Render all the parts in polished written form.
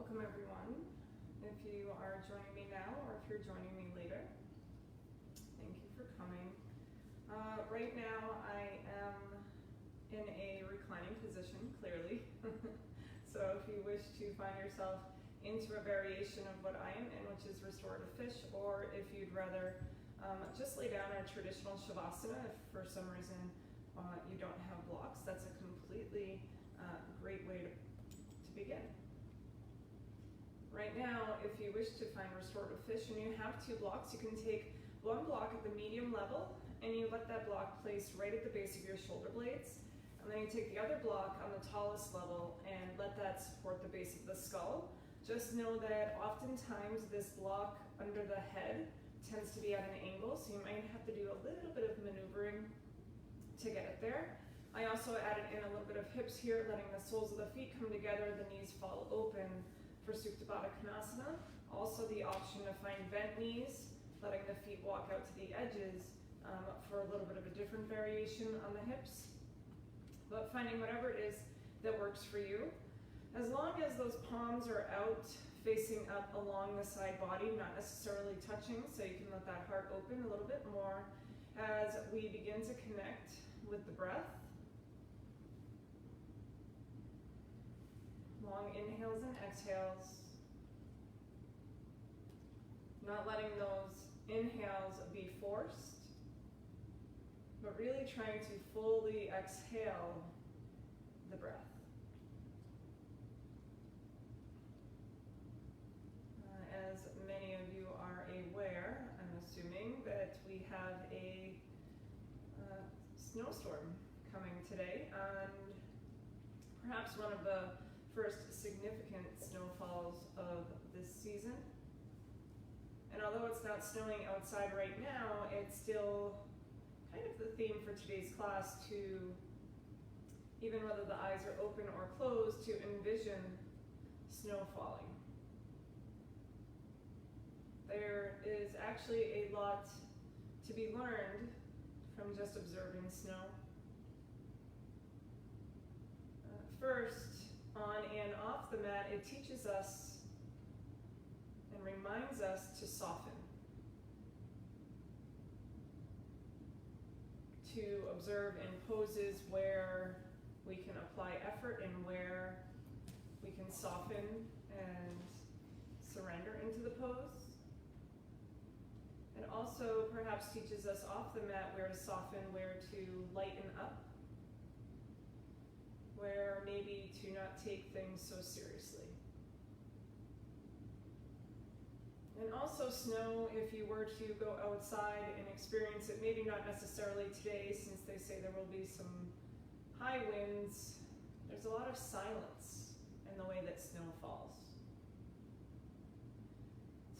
Welcome everyone, if you are joining me now or if you're joining me later. Thank you for coming. Right now I am in a reclining position, clearly. So if you wish to find yourself into a variation of what I am in, which is restorative fish, or if you'd rather just lay down in a traditional Shavasana, if for some reason you don't have blocks, that's a completely great way to begin. Right now, if you wish to find restorative fish and you have two blocks, you can take one block at the medium level and you let that block place right at the base of your shoulder blades. And then you take the other block on the tallest level and let that support the base of the skull. Just know that oftentimes this block under the head tends to be at an angle, so you might have to do a little bit of maneuvering to get it there. I also added in a little bit of hips here, letting the soles of the feet come together, the knees fall open for Supta Baddha Konasana. Also the option to find bent knees, letting the feet walk out to the edges for a little bit of a different variation on the hips. But finding whatever it is that works for you. As long as those palms are out facing up along the side body, not necessarily touching, so you can let that heart open a little bit more as we begin to connect with the breath. Long inhales and exhales. Not letting those inhales be forced, but really trying to fully exhale the breath. As many of you are aware, I'm assuming that we have a snowstorm coming today, and perhaps one of the first significant snowfalls of this season. And although it's not snowing outside right now, it's still kind of the theme for today's class to, even whether the eyes are open or closed, to envision snow falling. There is actually a lot to be learned from just observing snow. First, on and off the mat, it teaches us and reminds us to soften, to observe in poses where we can apply effort and where we can soften and surrender into the pose. It also perhaps teaches us off the mat where to soften, where to lighten up, where maybe to not take things so seriously. And also snow, if you were to go outside and experience it, maybe not necessarily today since they say there will be some high winds, there's a lot of silence in the way that snow falls.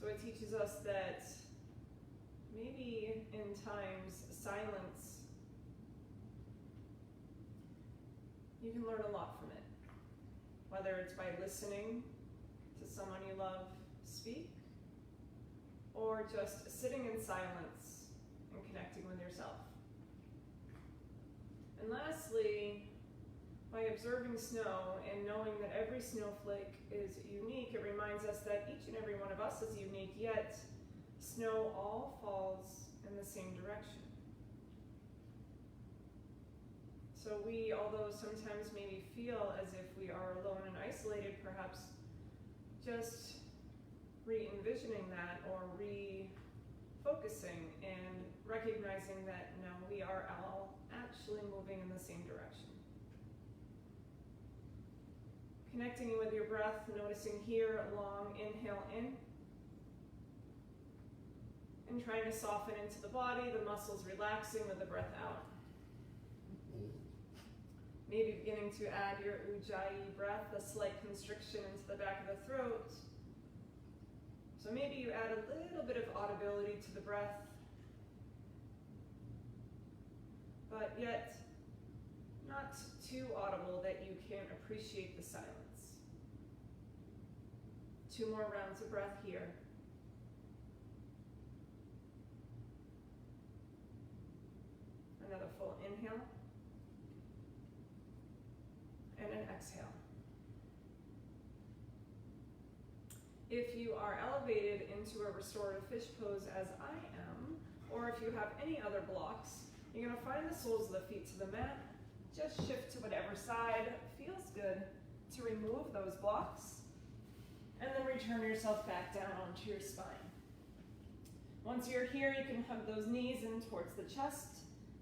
So it teaches us that maybe in times silence, you can learn a lot from it, whether it's by listening to someone you love speak, or just sitting in silence and connecting with yourself. And lastly, by observing snow and knowing that every snowflake is unique, it reminds us that each and every one of us is unique, yet snow all falls in the same direction. So we, although sometimes maybe feel as if we are alone and isolated, perhaps just re-envisioning that or refocusing and recognizing that no, we are all actually moving in the same direction. Connecting with your breath, noticing here a long inhale in, and trying to soften into the body, the muscles relaxing with the breath out. Maybe beginning to add your Ujjayi breath, a slight constriction into the back of the throat. So maybe you add a little bit of audibility to the breath, but yet not too audible that you can't appreciate the silence. 2 more rounds of breath here. Another full inhale. And an exhale. If you are elevated into a restorative fish pose as I am, or if you have any other blocks, you're going to find the soles of the feet to the mat. Just shift to whatever side feels good to remove those blocks, and then return yourself back down onto your spine. Once you're here, you can hug those knees in towards the chest.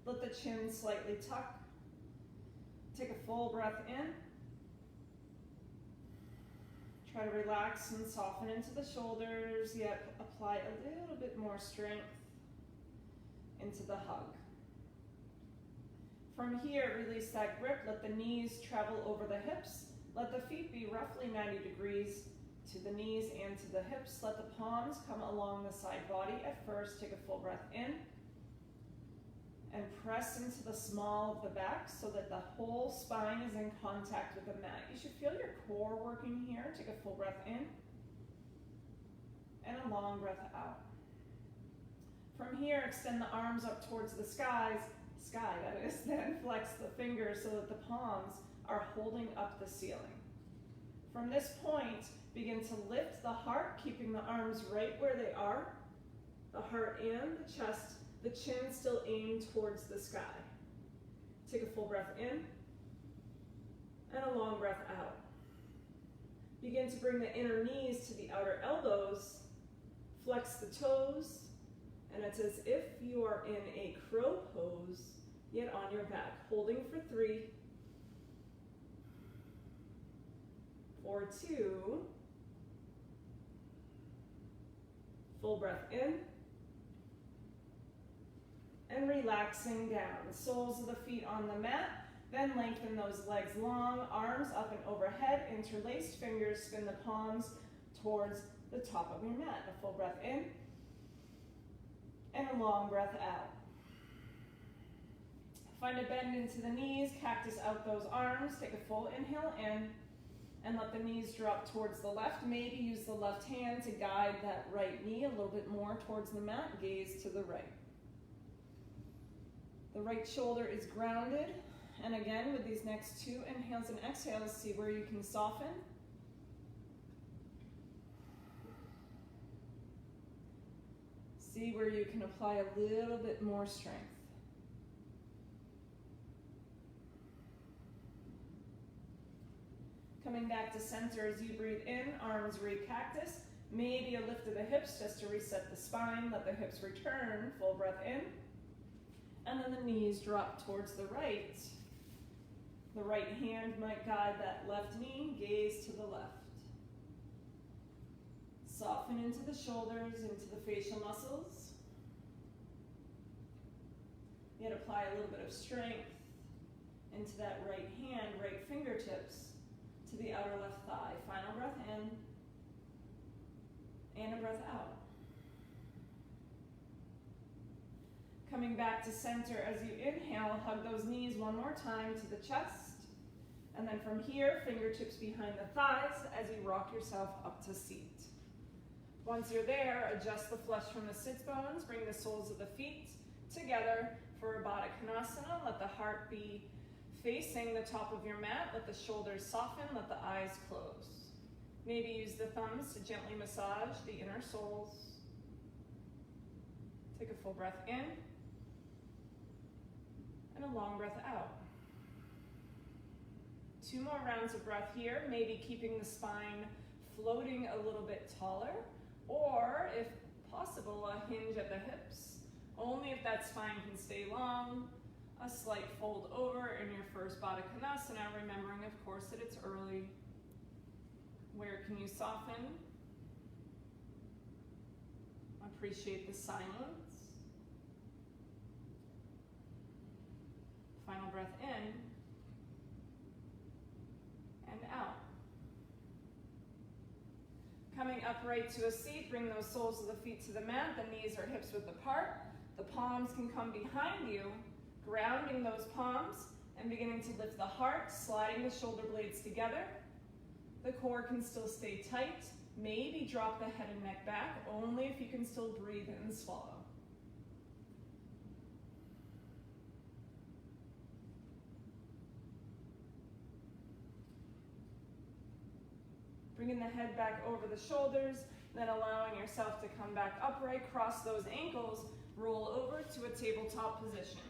Let the chin slightly tuck. Take a full breath in. Try to relax and soften into the shoulders, yet apply a little bit more strength into the hug. From here, release that grip. Let the knees travel over the hips. Let the feet be roughly 90 degrees to the knees and to the hips. Let the palms come along the side body at first. Take a full breath in. And press into the small of the back so that the whole spine is in contact with the mat. You should feel your core working here. Take a full breath in. And a long breath out. From here, extend the arms up towards the sky, that is, then flex the fingers so that the palms are holding up the ceiling. From this point, begin to lift the heart, keeping the arms right where they are, the heart and the chest, the chin still aimed towards the sky. Take a full breath in, and a long breath out. Begin to bring the inner knees to the outer elbows, flex the toes, and it's as if you are in a crow pose, yet on your back. Holding for 3, for 2, full breath in, and relaxing down. The soles of the feet on the mat, then lengthen those legs long, arms up and overhead, interlaced fingers, spin the palms towards the top of your mat. A full breath in, and a long breath out. Find a bend into the knees, cactus out those arms, take a full inhale in, and let the knees drop towards the left. Maybe use the left hand to guide that right knee a little bit more towards the mat, gaze to the right. The right shoulder is grounded, and again, with these next 2 inhales and exhales, see where you can soften. See where you can apply a little bit more strength. Coming back to center as you breathe in, arms re-cactus. Maybe a lift of the hips just to reset the spine. Let the hips return, full breath in. And then the knees drop towards the right. The right hand might guide that left knee, gaze to the left. Soften into the shoulders, into the facial muscles. Yet apply a little bit of strength into that right hand, right fingertips to the outer left thigh. Final breath in, and a breath out. Coming back to center as you inhale, hug those knees one more time to the chest. And then from here, fingertips behind the thighs as you rock yourself up to seat. Once you're there, adjust the flesh from the sits bones, bring the soles of the feet together for a Baddha Konasana. Let the heart be facing the top of your mat, let the shoulders soften, let the eyes close. Maybe use the thumbs to gently massage the inner soles. Take a full breath in, and a long breath out. 2 more rounds of breath here, maybe keeping the spine floating a little bit taller, or if possible, a hinge at the hips. Only if that spine can stay long, a slight fold over in your first Baddha Konasana, remembering of course that it's early. Where can you soften? Appreciate the silence. Final breath in and out. Coming upright to a seat, bring those soles of the feet to the mat. The knees or hips width apart. The palms can come behind you, grounding those palms and beginning to lift the heart, sliding the shoulder blades together. The core can still stay tight. Maybe drop the head and neck back, only if you can still breathe and swallow. bringing the head back over the shoulders, then allowing yourself to come back upright, cross those ankles, roll over to a tabletop position.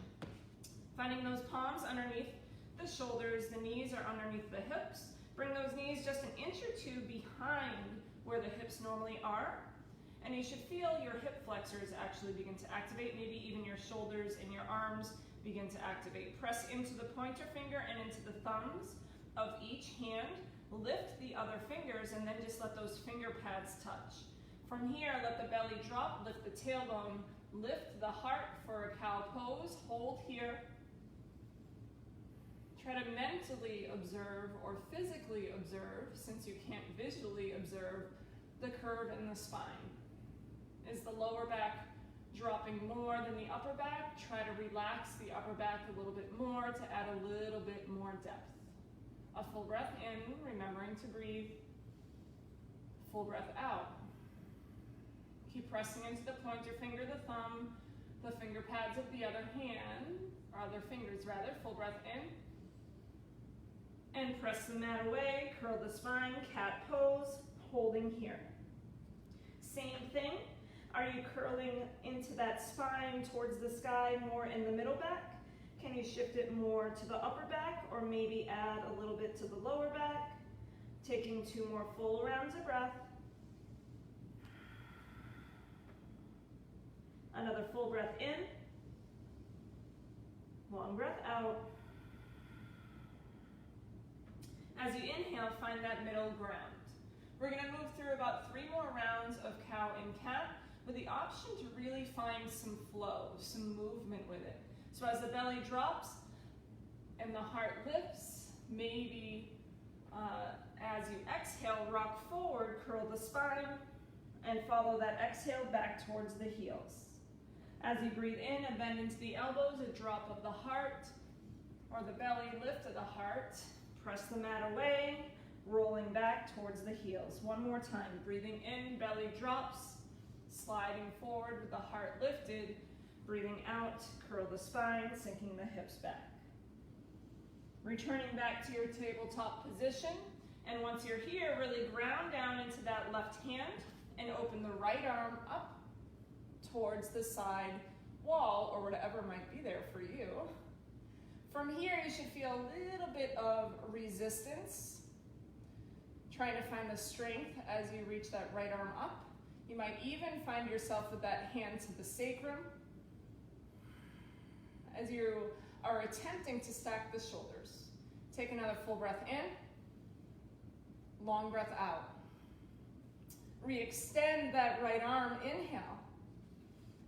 Finding those palms underneath the shoulders, the knees are underneath the hips. Bring those knees just an inch or two behind where the hips normally are. And you should feel your hip flexors actually begin to activate, maybe even your shoulders and your arms begin to activate. Press into the pointer finger and into the thumbs of each hand. Lift the other fingers and then just let those finger pads touch. From here, let the belly drop, lift the tailbone, lift the heart for a cow pose, hold here. Try to mentally observe or physically observe, since you can't visually observe, the curve in the spine. Is the lower back dropping more than the upper back? Try to relax the upper back a little bit more to add a little bit more depth. A full breath in, remembering to breathe. Full breath out. Keep pressing into the pointer finger, the thumb, the finger pads of the other hand, or other fingers rather. Full breath in. And press the mat away, curl the spine, cat pose, holding here. Same thing. Are you curling into that spine towards the sky more in the middle back? Can you shift it more to the upper back or maybe add a little bit to the lower back? Taking 2 more full rounds of breath. Another full breath in. Long breath out. As you inhale, find that middle ground. We're going to move through about 3 more rounds of cow and cat with the option to really find some flow, some movement with it. So as the belly drops and the heart lifts, maybe as you exhale, rock forward, curl the spine, and follow that exhale back towards the heels. As you breathe in, a bend into the elbows, a drop of the heart, or the belly lift of the heart. Press the mat away, rolling back towards the heels. One more time, breathing in, belly drops, sliding forward with the heart lifted, breathing out, curl the spine, sinking the hips back. Returning back to your tabletop position, and once you're here, really ground down into that left hand and open the right arm up towards the side wall, or whatever might be there for you. From here, you should feel a little bit of resistance, trying to find the strength as you reach that right arm up. You might even find yourself with that hand to the sacrum as you are attempting to stack the shoulders. Take another full breath in, long breath out. Re-extend that right arm, inhale,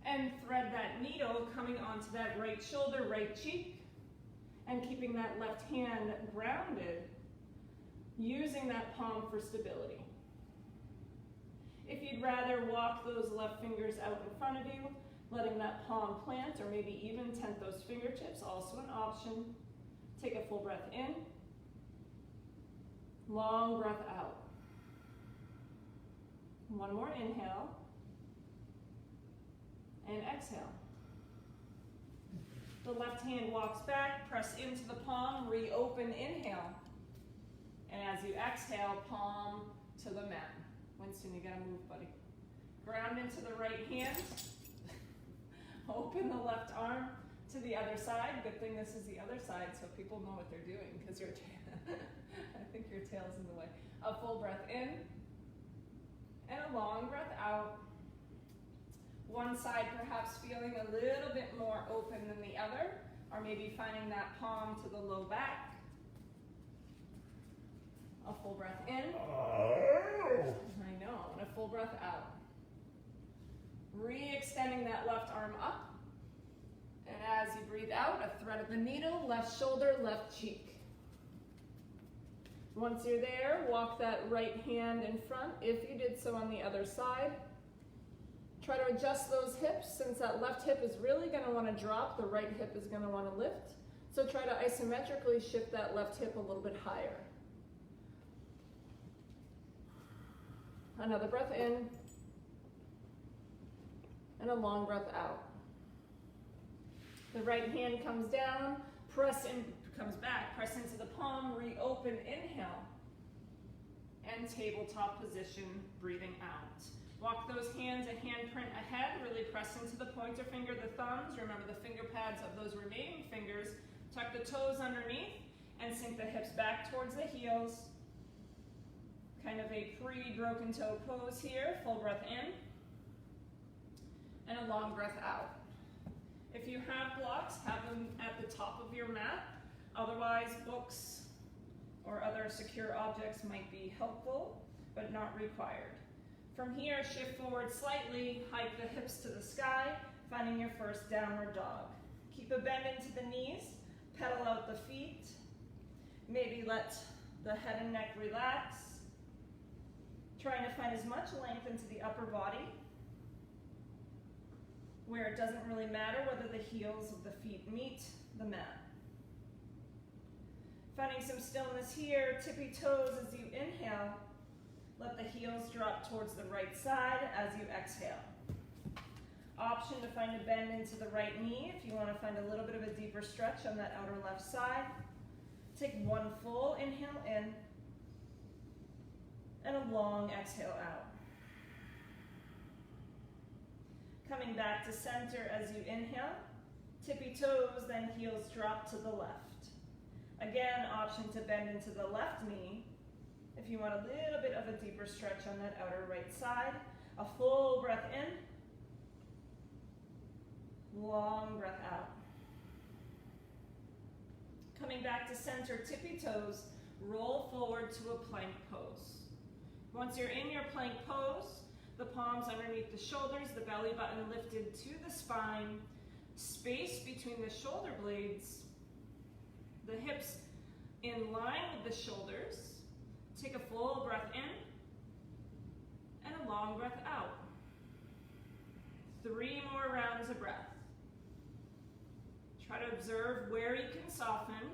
and thread that needle coming onto that right shoulder, right cheek, and keeping that left hand grounded, using that palm for stability. If you'd rather walk those left fingers out in front of you, letting that palm plant or maybe even tent those fingertips, also an option. Take a full breath in, long breath out. One more inhale, and exhale. The left hand walks back, press into the palm, reopen, inhale. And as you exhale, palm to the mat. Winston, you gotta move, buddy. Ground into the right hand. Open the left arm to the other side. Good thing this is the other side so people know what they're doing, because your I think your tail's in the way. A full breath in and a long breath out. One side perhaps feeling a little bit more open than the other, or maybe finding that palm to the low back. A full breath in. I know, and a full breath out. Re-extending that left arm up. And as you breathe out, a thread of the needle, left shoulder, left cheek. Once you're there, walk that right hand in front if you did so on the other side. Try to adjust those hips. Since that left hip is really going to want to drop, the right hip is going to want to lift. So try to isometrically shift that left hip a little bit higher. Another breath in, and a long breath out. The right hand comes down, press in, comes back, press into the palm, reopen, inhale. and tabletop position, breathing out. Walk those hands a handprint ahead, really press into the pointer finger, the thumbs. Remember the finger pads of those remaining fingers. Tuck the toes underneath and sink the hips back towards the heels. Kind of a pre-broken toe pose here. Full breath in and a long breath out. If you have blocks, have them at the top of your mat. Otherwise, books or other secure objects might be helpful, but not required. From here, shift forward slightly, hike the hips to the sky, finding your first downward dog. Keep a bend into the knees, pedal out the feet. Maybe let the head and neck relax. Trying to find as much length into the upper body, where it doesn't really matter whether the heels of the feet meet the mat. Finding some stillness here, tippy toes as you inhale. Let the heels drop towards the right side as you exhale. Option to find a bend into the right knee if you want to find a little bit of a deeper stretch on that outer left side. Take one full inhale in and a long exhale out. Coming back to center as you inhale, tippy toes, then heels drop to the left. Again, option to bend into the left knee if you want a little bit of a deeper stretch on that outer right side. A full breath in, long breath out. Coming back to center, tippy toes, roll forward to a plank pose. Once you're in your plank pose, the palms underneath the shoulders, the belly button lifted to the spine, space between the shoulder blades, the hips in line with the shoulders. Take a full breath in and a long breath out. 3 more rounds of breath. Try to observe where you can soften.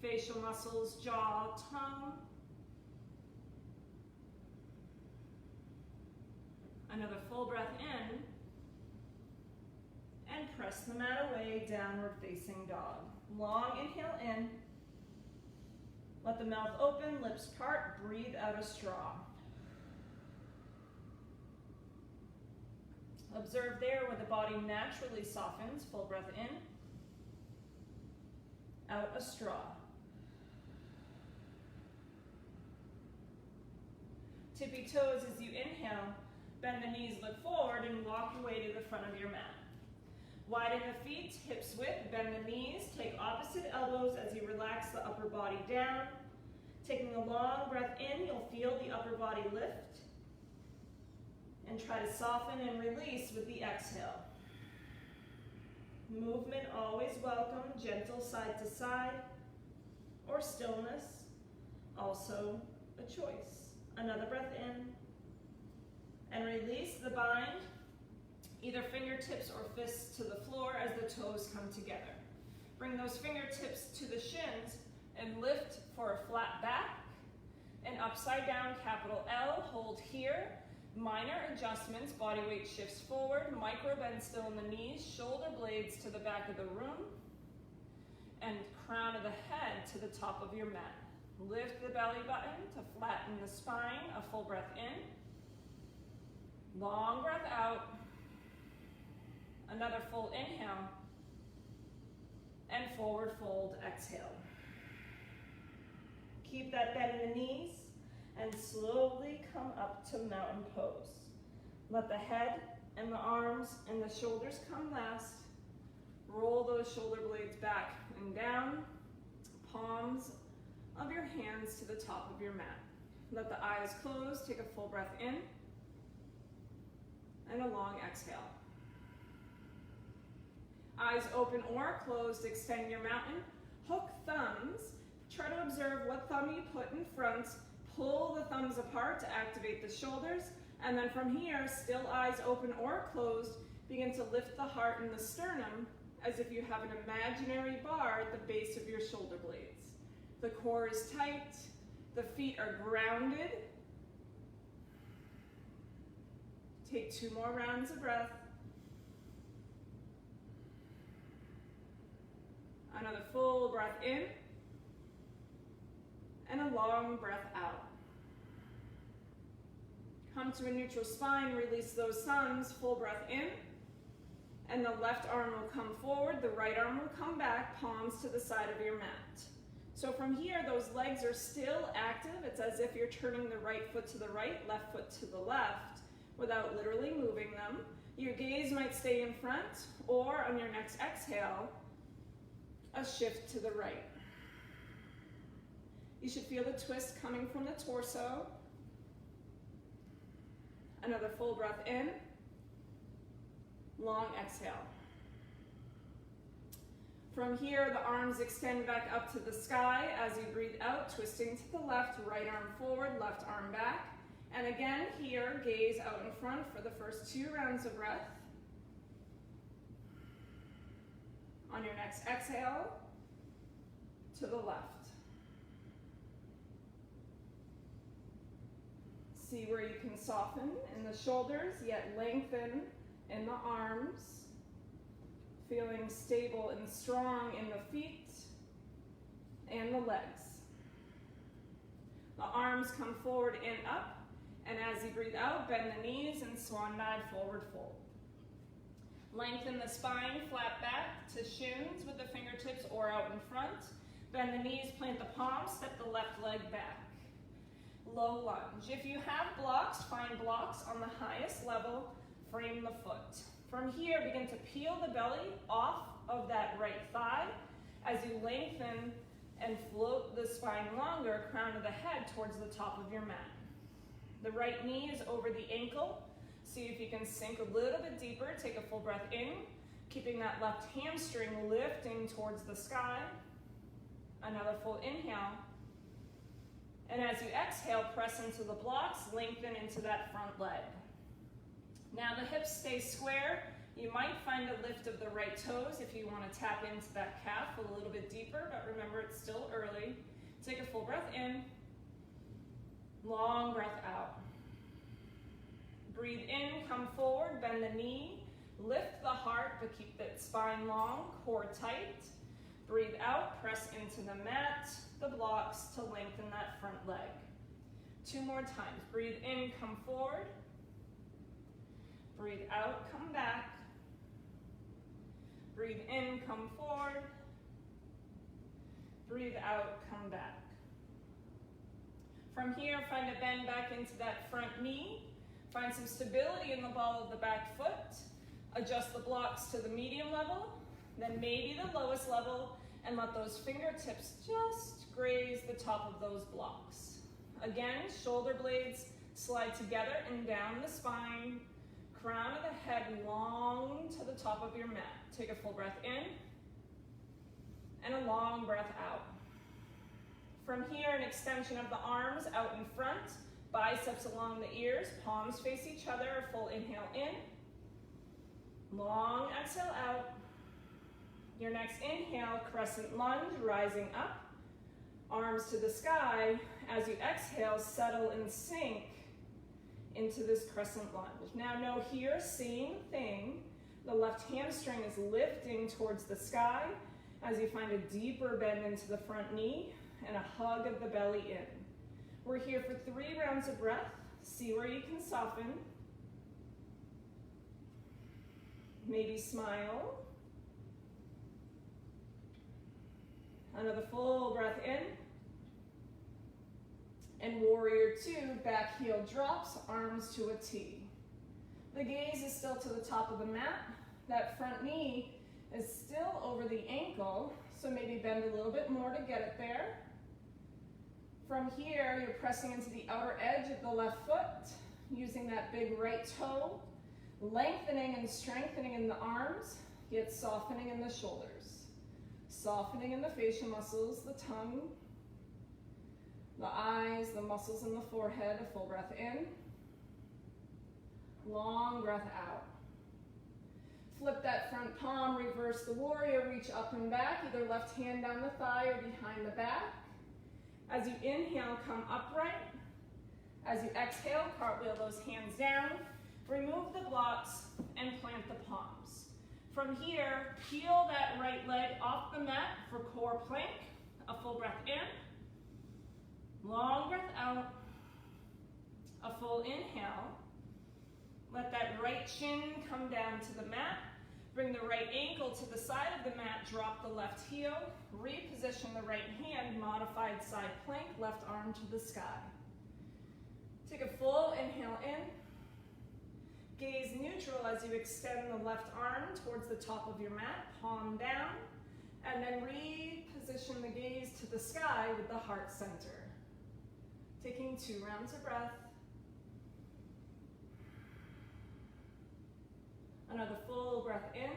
Facial muscles, jaw, tongue. Another full breath in. And press the mat away, downward facing dog. Long inhale in. Let the mouth open, lips part, breathe out a straw. Observe there where the body naturally softens, full breath in. Out a straw. Tippy toes as you inhale, bend the knees, look forward, and walk your way to the front of your mat. Widen the feet, hips width, bend the knees, take opposite elbows as you relax the upper body down. Taking a long breath in, you'll feel the upper body lift. And try to soften and release with the exhale. Movement always welcome, gentle side to side, or stillness, also a choice. Another breath in, and release the bind, either fingertips or fists to the floor as the toes come together. Bring those fingertips to the shins and lift for a flat back, and upside down capital L, hold here. Minor adjustments, body weight shifts forward, micro bend still in the knees, shoulder blades to the back of the room, and crown of the head to the top of your mat. Lift the belly button to flatten the spine, a full breath in. Long breath out. Another full inhale. And forward fold, exhale. Keep that bend in the knees and slowly come up to mountain pose. Let the head and the arms and the shoulders come last. Roll those shoulder blades back and down. Palms of your hands to the top of your mat. Let the eyes close, take a full breath in, and a long exhale. Eyes open or closed, extend your mountain. Hook thumbs. Try to observe what thumb you put in front. Pull the thumbs apart to activate the shoulders. And then from here, still eyes open or closed, begin to lift the heart and the sternum as if you have an imaginary bar at the base of your shoulder blades. The core is tight, the feet are grounded. Take 2 more rounds of breath. Another full breath in, and a long breath out. Come to a neutral spine, release those thumbs, full breath in. And the left arm will come forward, the right arm will come back, palms to the side of your mat. So from here, those legs are still active. It's as if you're turning the right foot to the right, left foot to the left, without literally moving them. Your gaze might stay in front, or on your next exhale, a shift to the right. You should feel the twist coming from the torso. Another full breath in. Long exhale. From here, the arms extend back up to the sky as you breathe out, twisting to the left, right arm forward, left arm back. And again, here, gaze out in front for the first 2 rounds of breath. On your next exhale, to the left. See where you can soften in the shoulders, yet lengthen in the arms. Feeling stable and strong in the feet and the legs. The arms come forward and up, and as you breathe out, bend the knees and swan dive, forward fold. Lengthen the spine, flat back to shins with the fingertips or out in front. Bend the knees, plant the palms, step the left leg back. Low lunge. If you have blocks, find blocks on the highest level, frame the foot. From here, begin to peel the belly off of that right thigh as you lengthen and float the spine longer, crown of the head towards the top of your mat. The right knee is over the ankle. See if you can sink a little bit deeper. Take a full breath in, keeping that left hamstring lifting towards the sky. Another full inhale. And as you exhale, press into the blocks, lengthen into that front leg. Now the hips stay square. You might find a lift of the right toes if you want to tap into that calf a little bit deeper, but remember it's still early. Take a full breath in, long breath out. Breathe in, come forward, bend the knee, lift the heart, but keep that spine long, core tight. Breathe out, press into the mat, the blocks to lengthen that front leg. 2 more times. Breathe in, come forward. Breathe out, come back. Breathe in, come forward. Breathe out, come back. From here, find a bend back into that front knee. Find some stability in the ball of the back foot. Adjust the blocks to the medium level, then maybe the lowest level, and let those fingertips just graze the top of those blocks. Again, shoulder blades slide together and down the spine. Crown of the head long to the top of your mat. Take a full breath in and a long breath out. From here, an extension of the arms out in front, biceps along the ears, palms face each other, a full inhale in, long exhale out. Your next inhale, crescent lunge, rising up, arms to the sky. As you exhale, settle and sink into this crescent lunge. Now know here, same thing. The left hamstring is lifting towards the sky as you find a deeper bend into the front knee and a hug of the belly in. We're here for 3 rounds of breath. See where you can soften. Maybe smile. Another full breath in. And warrior 2, back heel drops, arms to a T. The gaze is still to the top of the mat. That front knee is still over the ankle, so maybe bend a little bit more to get it there. From here, you're pressing into the outer edge of the left foot, using that big right toe, lengthening and strengthening in the arms, yet softening in the shoulders. Softening in the facial muscles, the tongue, the eyes, the muscles in the forehead. A full breath in. Long breath out. Flip that front palm, reverse the warrior, reach up and back, either left hand down the thigh or behind the back. As you inhale, come upright. As you exhale, cartwheel those hands down. Remove the blocks and plant the palms. From here, peel that right leg off the mat for core plank. A full breath in. Long breath out. A full inhale. Let that right shin come down to the mat. Bring the right ankle to the side of the mat. Drop the left heel. Reposition the right hand. Modified side plank. Left arm to the sky. Take a full inhale in. Gaze neutral as you extend the left arm towards the top of your mat. Palm down. And then reposition the gaze to the sky with the heart center. Taking 2 rounds of breath. Another full breath in.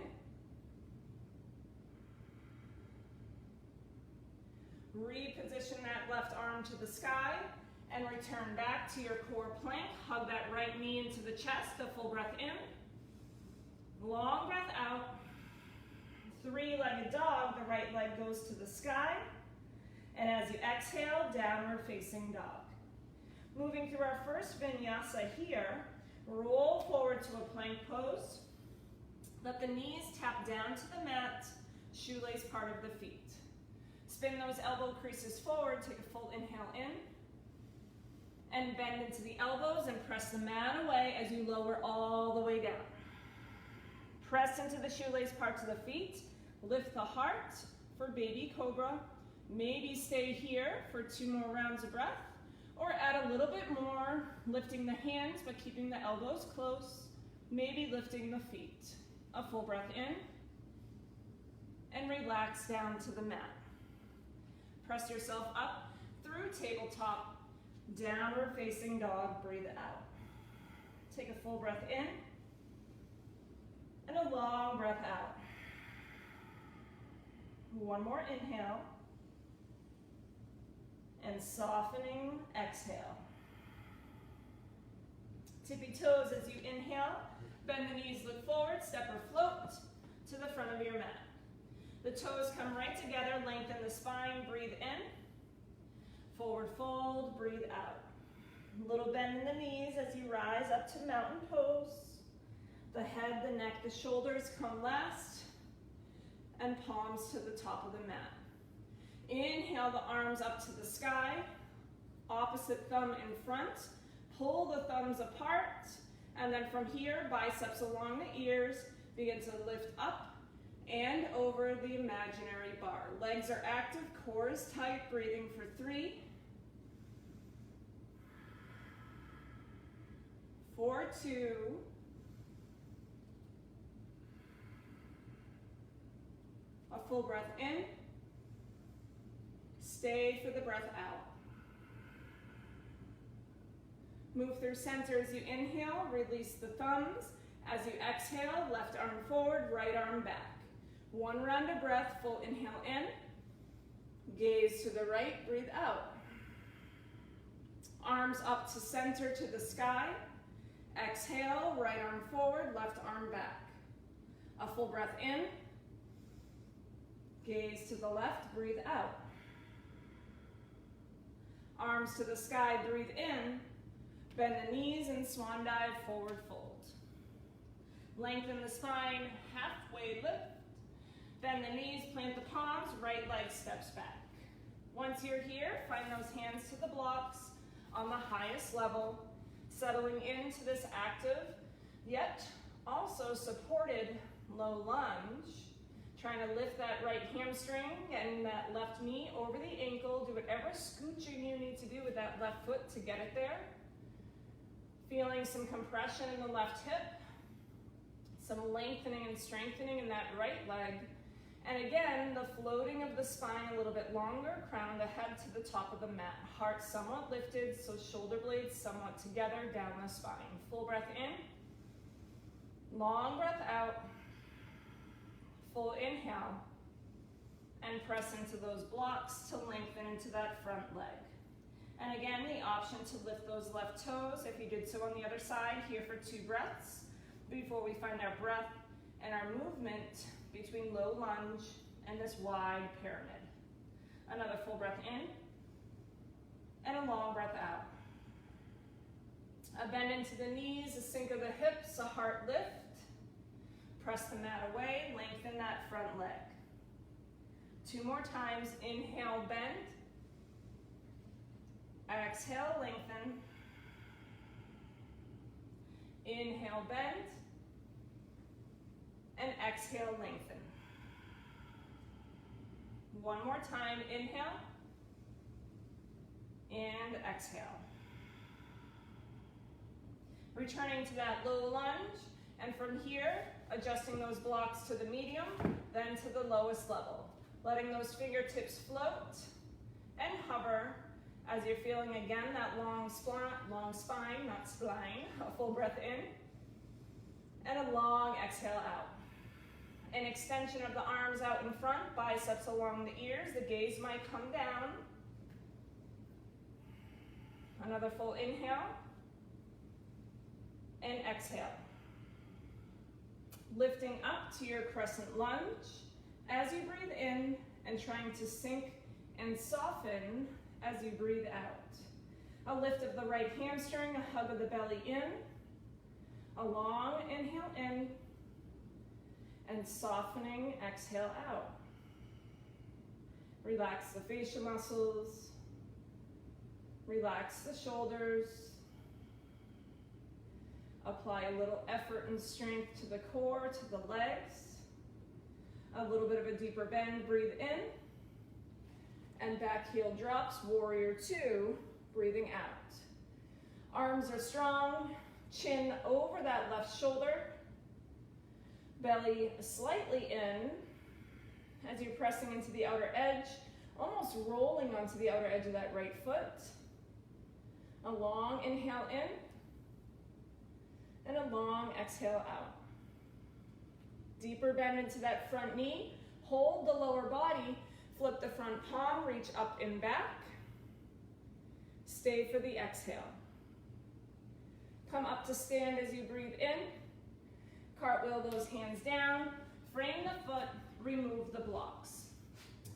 Reposition that left arm to the sky and return back to your core plank. Hug that right knee into the chest, a full breath in. Long breath out. 3-legged dog, the right leg goes to the sky. And as you exhale, downward facing dog. Moving through our first vinyasa here, roll forward to a plank pose. Let the knees tap down to the mat, shoelace part of the feet. Spin those elbow creases forward, take a full inhale in. And bend into the elbows and press the mat away as you lower all the way down. Press into the shoelace parts of the feet. Lift the heart for baby cobra. Maybe stay here for 2 more rounds of breath. Or add a little bit more, lifting the hands but keeping the elbows close. Maybe lifting the feet. A full breath in. And relax down to the mat. Press yourself up through tabletop. Downward facing dog, breathe out. Take a full breath in. And a long breath out. 1 more inhale. And softening exhale. Tippy toes as you inhale. Bend the knees, look forward, step or float to the front of your mat. The toes come right together, lengthen the spine, breathe in. Forward fold, breathe out. A little bend in the knees as you rise up to mountain pose. The head, the neck, the shoulders come last. And palms to the top of the mat. Inhale the arms up to the sky. Opposite thumb in front. Pull the thumbs apart. And then from here, biceps along the ears. Begin to lift up and over the imaginary bar. Legs are active, core is tight. Breathing for 3. 4, 2. A full breath in. Stay for the breath out. Move through center as you inhale. Release the thumbs. As you exhale, left arm forward, right arm back. 1 round of breath, full inhale in. Gaze to the right, breathe out. Arms up to center to the sky. Exhale, right arm forward, left arm back. A full breath in. Gaze to the left, breathe out. Arms to the sky, breathe in. Bend the knees and swan dive, forward fold. Lengthen the spine, halfway lift. Bend the knees, plant the palms, right leg steps back. Once you're here, find those hands to the blocks on the highest level, settling into this active, yet also supported low lunge. Trying to lift that right hamstring and that left knee over the ankle. Do whatever scooching you need to do with that left foot to get it there. Feeling some compression in the left hip. Some lengthening and strengthening in that right leg. And again, the floating of the spine a little bit longer, crown of the head to the top of the mat. Heart somewhat lifted, so shoulder blades somewhat together down the spine. Full breath in. Long breath out. Full inhale. And press into those blocks to lengthen into that front leg. And again, the option to lift those left toes if you did so on the other side, here for 2 breaths before we find our breath and our movement between low lunge and this wide pyramid. Another full breath in and a long breath out. A bend into the knees, a sink of the hips, a heart lift. Press the mat away, lengthen that front leg. 2 more times, inhale, bend. Exhale, lengthen. Inhale, bend. And exhale, lengthen. One more time, inhale. And exhale. Returning to that low lunge, and from here, adjusting those blocks to the medium, then to the lowest level. Letting those fingertips float and hover as you're feeling again that long spine, not spline, a full breath in, and a long exhale out. An extension of the arms out in front, biceps along the ears, the gaze might come down. Another full inhale, and exhale. Lifting up to your crescent lunge as you breathe in and trying to sink and soften as you breathe out. A lift of the right hamstring, a hug of the belly in, a long inhale in, and softening exhale out. Relax the facial muscles, relax the shoulders, apply a little effort and strength to the core, to the legs, a little bit of a deeper bend, breathe in, and back heel drops, warrior two, breathing out. Arms are strong, chin over that left shoulder, belly slightly in as you're pressing into the outer edge, almost rolling onto the outer edge of that right foot. A long inhale in, and a long exhale out. Deeper bend into that front knee, hold the lower body, flip the front palm, reach up and back. Stay for the exhale. Come up to stand as you breathe in. Cartwheel those hands down, frame the foot, remove the blocks.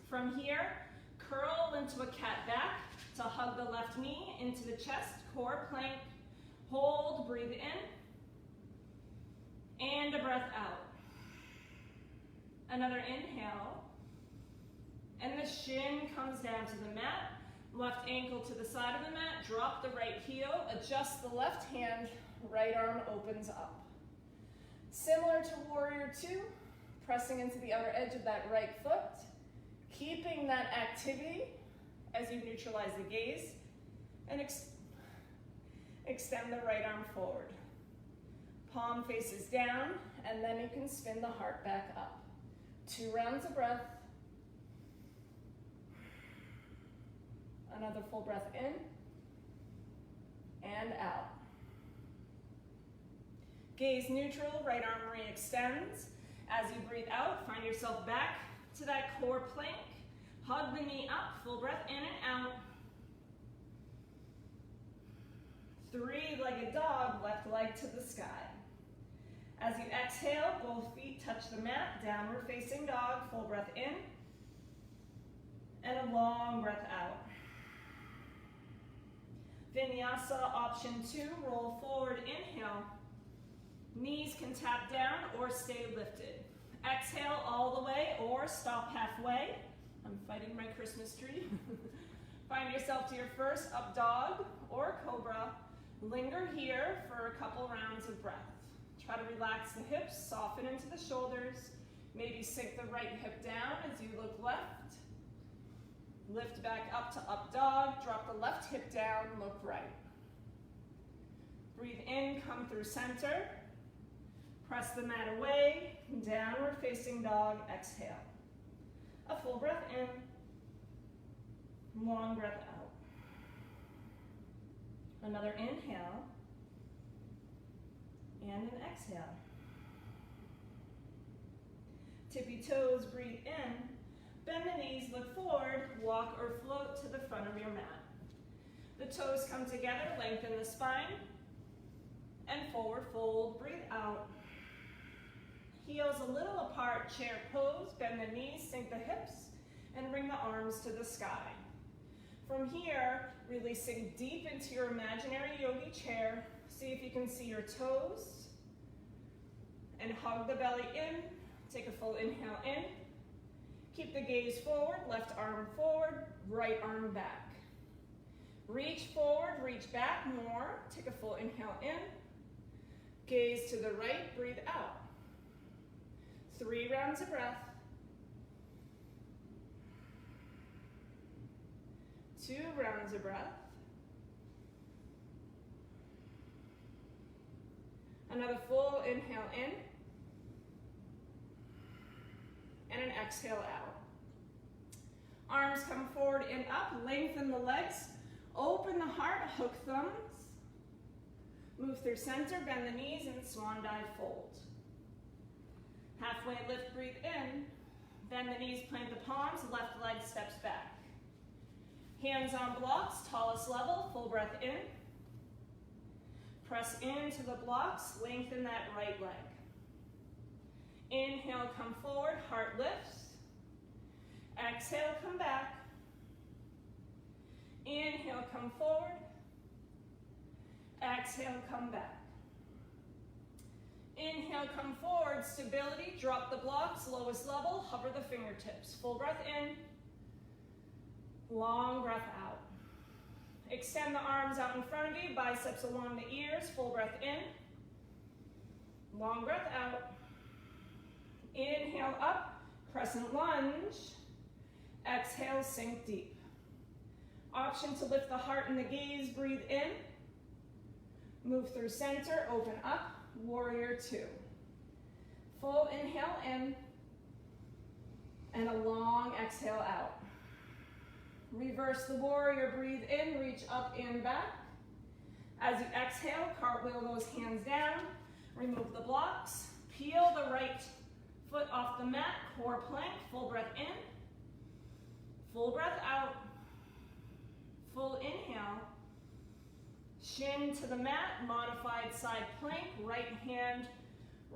From here, curl into a cat back to hug the left knee into the chest, core plank. Hold, breathe in, and a breath out. Another inhale, and the shin comes down to the mat. Left ankle to the side of the mat, drop the right heel, adjust the left hand, right arm opens up. Similar to warrior two, pressing into the outer edge of that right foot, keeping that activity as you neutralize the gaze, and extend the right arm forward. Palm faces down, and then you can spin the heart back up. 2 rounds of breath. Another full breath in and out. Gaze neutral, right arm re-extends. As you breathe out, find yourself back to that core plank. Hug the knee up, full breath in and out. 3-legged dog, left leg to the sky. As you exhale, both feet touch the mat, downward facing dog, full breath in, and a long breath out. Vinyasa option 2, roll forward, inhale. Knees can tap down or stay lifted. Exhale all the way or stop halfway. I'm fighting my Christmas tree. Find yourself to your first up dog or cobra. Linger here for a couple rounds of breath. Try to relax the hips, soften into the shoulders. Maybe sink the right hip down as you look left. Lift back up to up dog, drop the left hip down, look right. Breathe in, come through center. Press the mat away, downward facing dog, exhale. A full breath in, long breath out. Another inhale, and an exhale. Tippy toes, breathe in. Bend the knees, look forward, walk or float to the front of your mat. The toes come together, lengthen the spine, and forward fold, breathe out. Heels a little apart, chair pose, bend the knees, sink the hips, and bring the arms to the sky. From here, releasing deep into your imaginary yogi chair, see if you can see your toes, and hug the belly in, take a full inhale in. Keep the gaze forward, left arm forward, right arm back. Reach forward, reach back more. Take a full inhale in. Gaze to the right, breathe out. 3 rounds of breath. 2 rounds of breath. Another full inhale in. And an exhale out. Arms come forward and up, lengthen the legs, open the heart, hook thumbs. Move through center, bend the knees, and swan dive fold. Halfway lift, breathe in. Bend the knees, plant the palms, left leg steps back. Hands on blocks, tallest level, full breath in. Press into the blocks, lengthen that right leg. Inhale, come forward, heart lifts. Exhale, come back. Inhale, come forward. Exhale, come back. Inhale, come forward, stability, drop the blocks, lowest level, hover the fingertips. Full breath in, long breath out. Extend the arms out in front of you, biceps along the ears, full breath in, long breath out. Inhale up, crescent lunge. Exhale, sink deep. Option to lift the heart and the gaze, breathe in. Move through center, open up, warrior 2. Full inhale in, and a long exhale out. Reverse the warrior, breathe in, reach up and back. As you exhale, cartwheel those hands down, remove the blocks, peel the right foot off the mat, core plank, full breath in, full breath out, full inhale, shin to the mat, modified side plank, right hand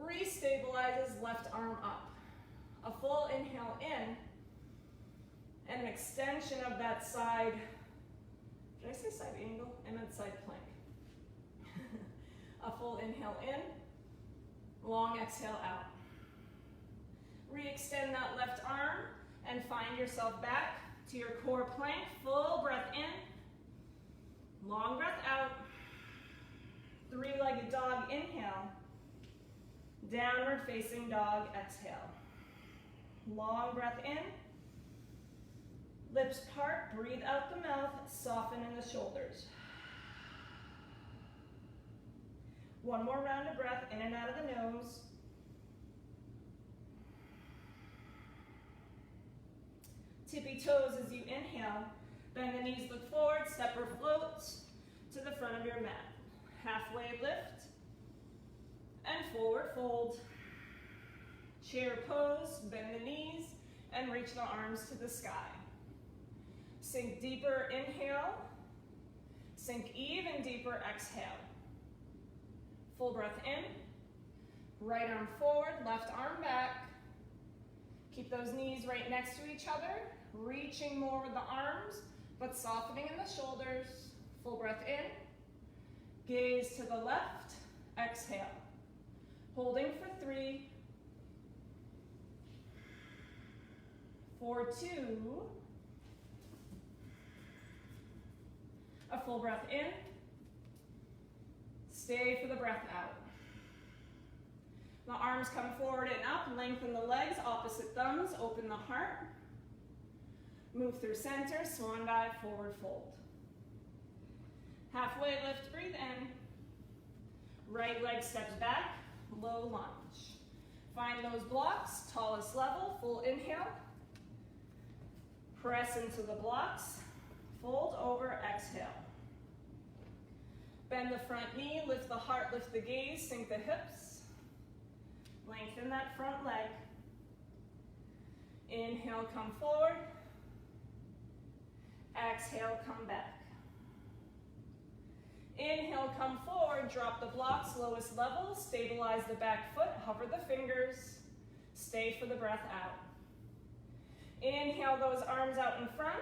restabilizes, left arm up. A full inhale in, and an extension of that side, did I say side angle? I meant side plank. A full inhale in, long exhale out. Re-extend that left arm and find yourself back to your core plank. Full breath in, long breath out. 3-legged dog, inhale. Downward facing dog, exhale. Long breath in. Lips part, breathe out the mouth, soften in the shoulders. One more round of breath in and out of the nose. Tippy toes as you inhale. Bend the knees, look forward, stepper floats to the front of your mat. Halfway lift and forward fold. Chair pose, bend the knees and reach the arms to the sky. Sink deeper, inhale. Sink even deeper, exhale. Full breath in. Right arm forward, left arm back. Keep those knees right next to each other. Reaching more with the arms, but softening in the shoulders. Full breath in. Gaze to the left, exhale. Holding for 3, for 2, a full breath in, stay for the breath out. The arms come forward and up, lengthen the legs, opposite thumbs, open the heart. Move through center, swan dive, forward fold. Halfway lift, breathe in. Right leg steps back, low lunge. Find those blocks, tallest level, full inhale. Press into the blocks, fold over, exhale. Bend the front knee, lift the heart, lift the gaze, sink the hips. Lengthen that front leg. Inhale, come forward. Exhale, come back. Inhale, come forward, drop the blocks, lowest level, stabilize the back foot, hover the fingers, stay for the breath out. Inhale those arms out in front,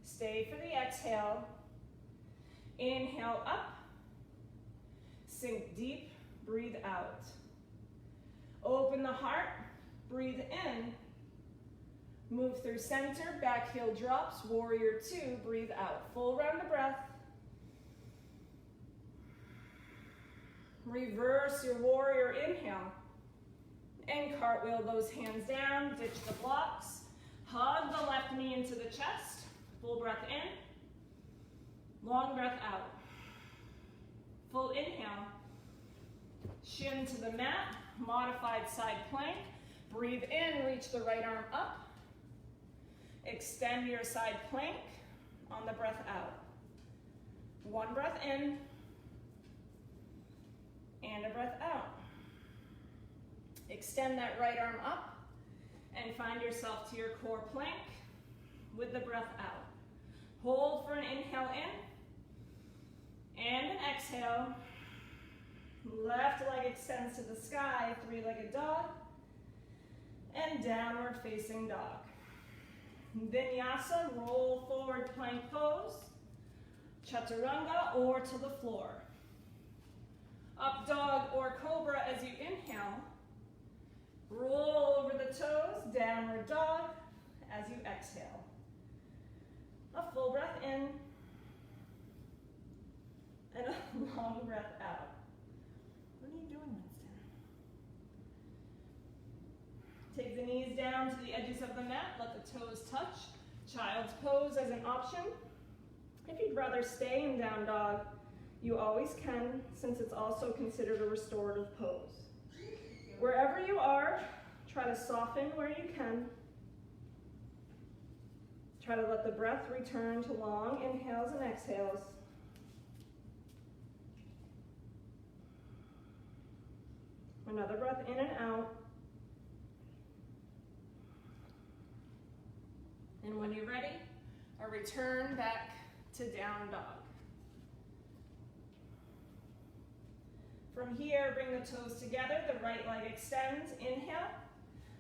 stay for the exhale. Inhale up, sink deep, breathe out. Open the heart, breathe in, Move through center, back heel drops, warrior two, breathe out. Full round of breath. Reverse your warrior inhale. And cartwheel those hands down, ditch the blocks. Hug the left knee into the chest. Full breath in. Long breath out. Full inhale. Shin to the mat, modified side plank. Breathe in, reach the right arm up. Extend your side plank on the breath out. One breath in and a breath out. Extend that right arm up and find yourself to your core plank with the breath out. Hold for an inhale in and an exhale. Left leg extends to the sky, three-legged dog, and downward facing dog. Vinyasa, roll forward plank pose, chaturanga or to the floor. Up dog or cobra as you inhale. Roll over the toes, downward dog as you exhale. A full breath in and a long breath out. What are you doing, Winston? Take the knees down to the edges of the mat, let the toes touch. Child's pose as an option. If you'd rather stay in down dog, you always can, since it's also considered a restorative pose. Wherever you are, try to soften where you can. Try to let the breath return to long inhales and exhales. Another breath in and out. And when you're ready, a return back to down dog. From here, bring the toes together, the right leg extends, inhale.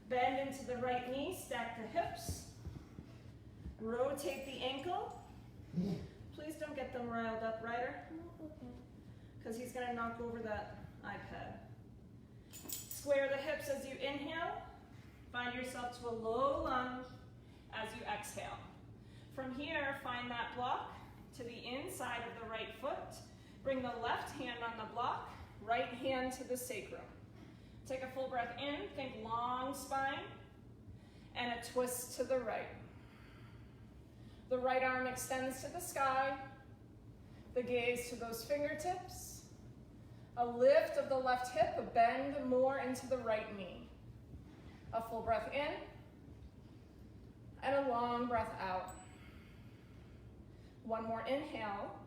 Bend into the right knee, stack the hips. Rotate the ankle. Please don't get them riled up, Ryder, because he's gonna knock over that iPad. Square the hips as you inhale. Find yourself to a low lunge as you exhale. From here, find that block to the inside of the right foot. Bring the left hand on the block, right hand to the sacrum. Take a full breath in, think long spine, and a twist to the right. The right arm extends to the sky, the gaze to those fingertips, a lift of the left hip, a bend more into the right knee. A full breath in, and a long breath out. One more inhale.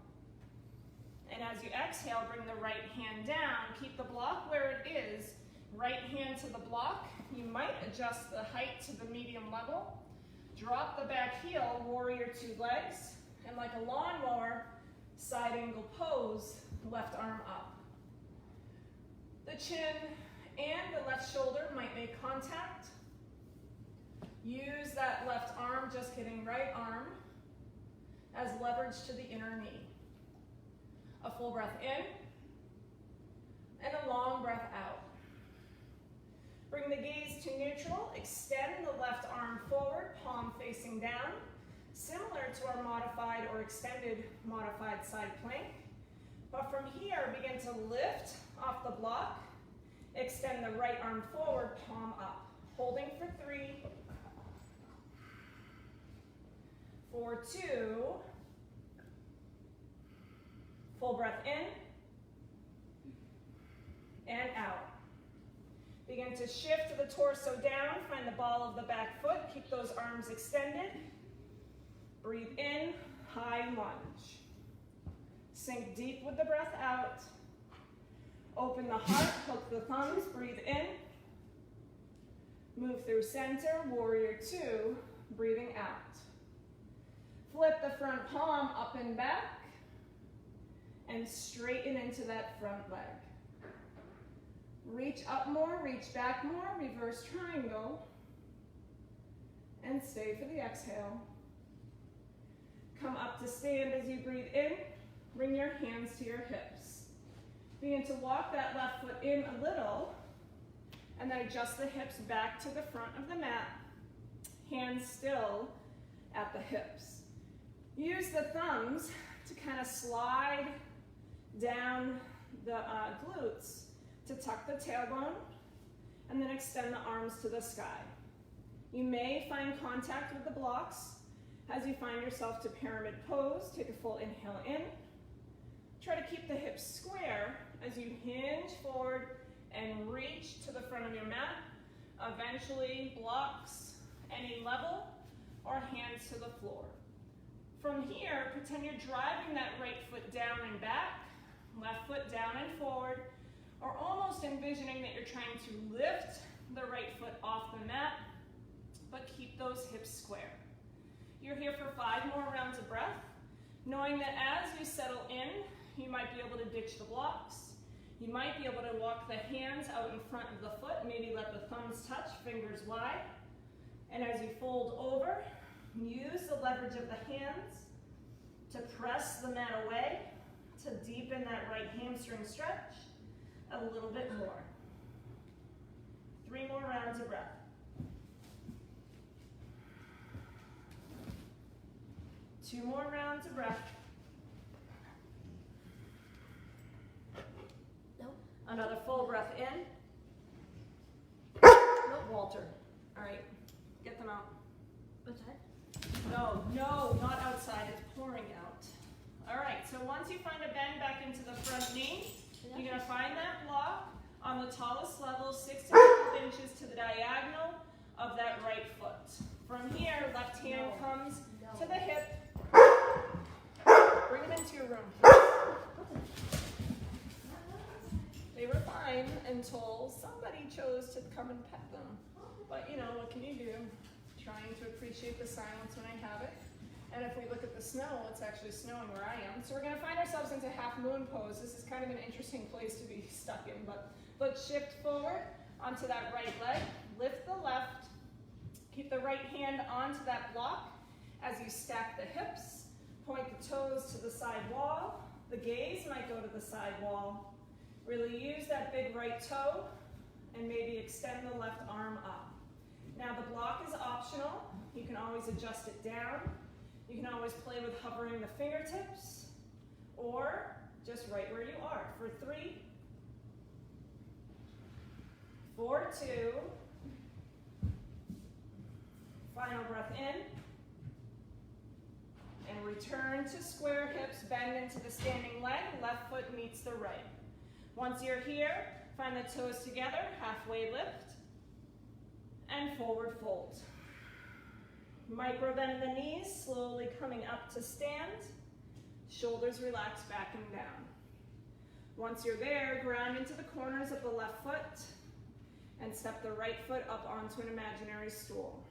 And as you exhale, bring the right hand down. Keep the block where it is. Right hand to the block. You might adjust the height to the medium level. Drop the back heel, warrior two legs. And like a lawnmower, side angle pose, left arm up. The chin and the left shoulder might make contact. Use that left arm, just kidding, right arm, as leverage to the inner knee. A full breath in, and a long breath out. Bring the gaze to neutral, extend the left arm forward, palm facing down, similar to our modified or extended modified side plank. But from here, begin to lift off the block, extend the right arm forward, palm up. Holding for 3, for 2, full breath in, and out. Begin to shift the torso down, find the ball of the back foot, keep those arms extended. Breathe in, high lunge. Sink deep with the breath out. Open the heart, hook the thumbs, breathe in. Move through center, warrior two, breathing out. Flip the front palm up and back, and straighten into that front leg. Reach up more, reach back more, reverse triangle, and stay for the exhale. Come up to stand as you breathe in, bring your hands to your hips. Begin to walk that left foot in a little, and then adjust the hips back to the front of the mat. hands still at the hips. Use the thumbs to kind of slide down the glutes to tuck the tailbone and then extend the arms to the sky. You may find contact with the blocks as you find yourself to pyramid pose. Take a full inhale in. Try to keep the hips square as you hinge forward and reach to the front of your mat. Eventually, blocks any level or hands to the floor. From here, pretend you're driving that right foot down and back, left foot down and forward, or almost envisioning that you're trying to lift the right foot off the mat, but keep those hips square. You're here for 5 more rounds of breath, knowing that as you settle in, you might be able to ditch the blocks. You might be able to walk the hands out in front of the foot, maybe let the thumbs touch, fingers wide. And as you fold over, use the leverage of the hands to press the mat away, to deepen that right hamstring stretch a little bit more. 3 more rounds of breath. 2 more rounds of breath. Nope. Another full breath in. Nope, Walter. All right, get them out. Outside? No, no, not outside, it's pouring out. All right, so once you find a bend back into the front knee, you're gonna find that block on the tallest level, 6 to 12 inches to the diagonal of that right foot. From here, left hand comes to the hip. Bring them into your room. They were fine until somebody chose to come and pet them. But you know, what can you do? Trying to appreciate the silence when I have it. And if we look at the snow, it's actually snowing where I am. So we're gonna find ourselves into half moon pose. This is kind of an interesting place to be stuck in, but let's shift forward onto that right leg. Lift the left. Keep the right hand onto that block as you stack the hips. Point the toes to the side wall. The gaze might go to the side wall. Really use that big right toe and maybe extend the left arm up. Now the block is optional. You can always adjust it down. You can always play with hovering the fingertips or just right where you are for 3, 4, 2. Final breath in. And return to square hips, bend into the standing leg, left foot meets the right. Once you're here, find the toes together, halfway lift, and forward fold. Micro bend the knees, slowly coming up to stand. Shoulders relax back and down. Once you're there, ground into the corners of the left foot and step the right foot up onto an imaginary stool.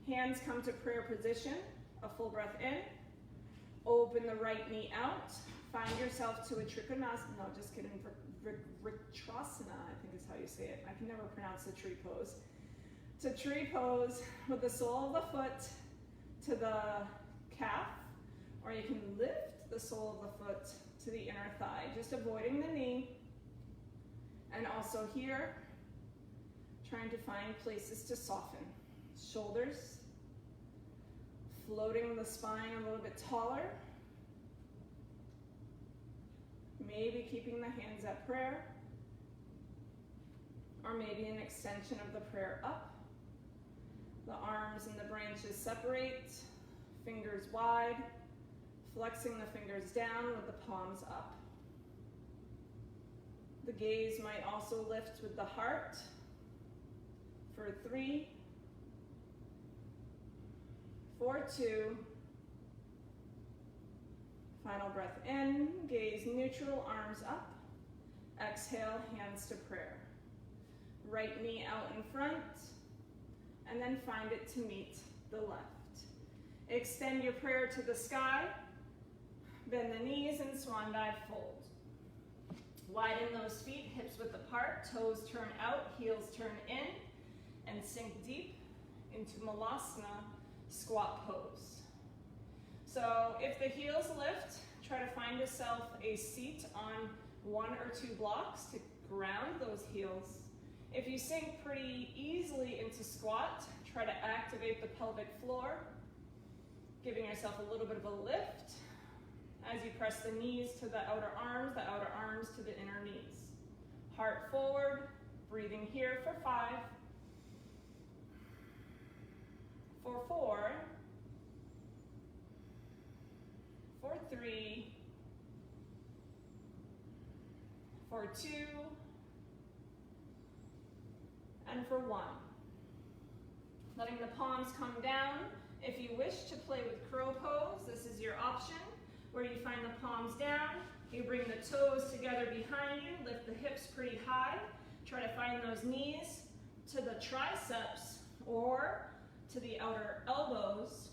Hands come to prayer position. A full breath in. Open the right knee out. Find yourself to a Trikonasana. No, just kidding. Vritrasana, I think is how you say it. I can never pronounce the tree pose. To tree pose with the sole of the foot to the calf, or you can lift the sole of the foot to the inner thigh, just avoiding the knee. And also here, trying to find places to soften. Shoulders, floating the spine a little bit taller. Maybe keeping the hands at prayer, or maybe an extension of the prayer up. The arms and the branches separate, fingers wide, flexing the fingers down with the palms up. The gaze might also lift with the heart for 3, 4, 2. Final breath in, gaze neutral, arms up. Exhale, hands to prayer. Right knee out in front, and then find it to meet the left. Extend your prayer to the sky. Bend the knees and swan dive fold. Widen those feet, hips width apart, toes turn out, heels turn in, and sink deep into Malasana squat pose. So if the heels lift, try to find yourself a seat on 1 or 2 blocks to ground those heels If you sink pretty easily into squat, try to activate the pelvic floor, giving yourself a little bit of a lift as you press the knees to the outer arms to the inner knees. Heart forward, breathing here for 5, for 4, for 3, for 2, and for 1. Letting the palms come down. If you wish to play with crow pose, this is your option, where you find the palms down, you bring the toes together behind you, lift the hips pretty high, try to find those knees to the triceps or to the outer elbows.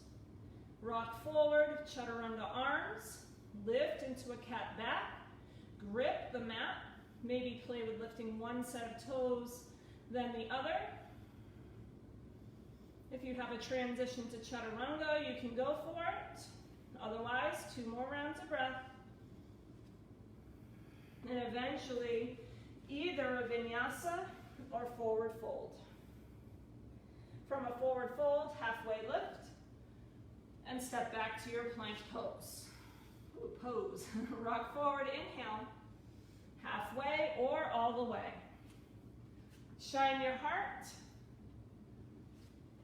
Rock forward, chaturanga arms, lift into a cat back, grip the mat, maybe play with lifting one set of toes, then the other. If you have a transition to chaturanga, you can go for it. Otherwise, 2 more rounds of breath. And eventually, either a vinyasa or forward fold. From a forward fold, halfway lift, and step back to your plank pose. Ooh, pose. Rock forward, inhale, halfway or all the way. Shine your heart,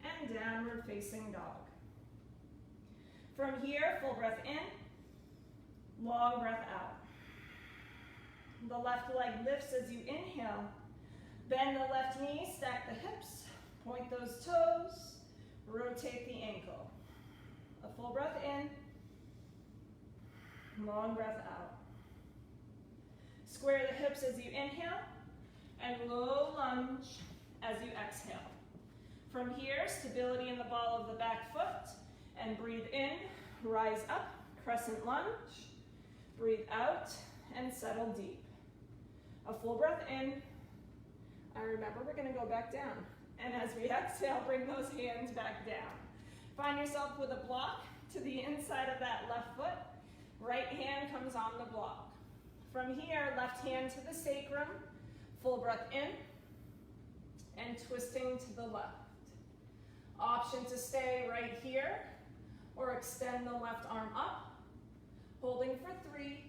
and downward facing dog. From here, full breath in, long breath out. The left leg lifts as you inhale. Bend the left knee, stack the hips, point those toes, rotate the ankle. A full breath in, long breath out. Square the hips as you inhale, and low lunge as you exhale. From here, stability in the ball of the back foot, and breathe in, rise up, crescent lunge, breathe out, and settle deep. A full breath in, and remember we're gonna go back down. And as we exhale, bring those hands back down. Find yourself with a block to the inside of that left foot. Right hand comes on the block. From here, left hand to the sacrum, full breath in, and twisting to the left. Option to stay right here, or extend the left arm up, holding for 3.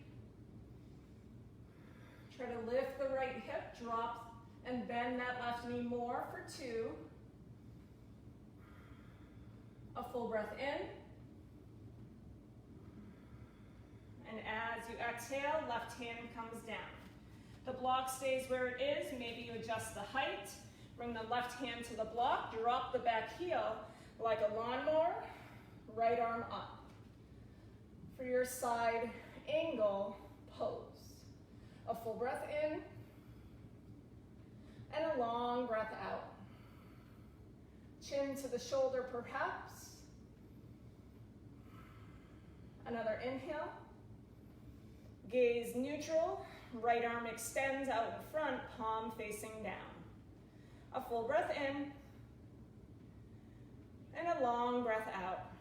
Try to lift the right hip, drop, and bend that left knee more for 2. A full breath in. And as you exhale, left hand comes down. The block stays where it is. Maybe you adjust the height. Bring the left hand to the block, drop the back heel like a lawnmower, right arm up. For your side angle pose. A full breath in, and a long breath out. Chin to the shoulder perhaps. Another inhale. Gaze neutral, right arm extends out in front, palm facing down. A full breath in, and a long breath out.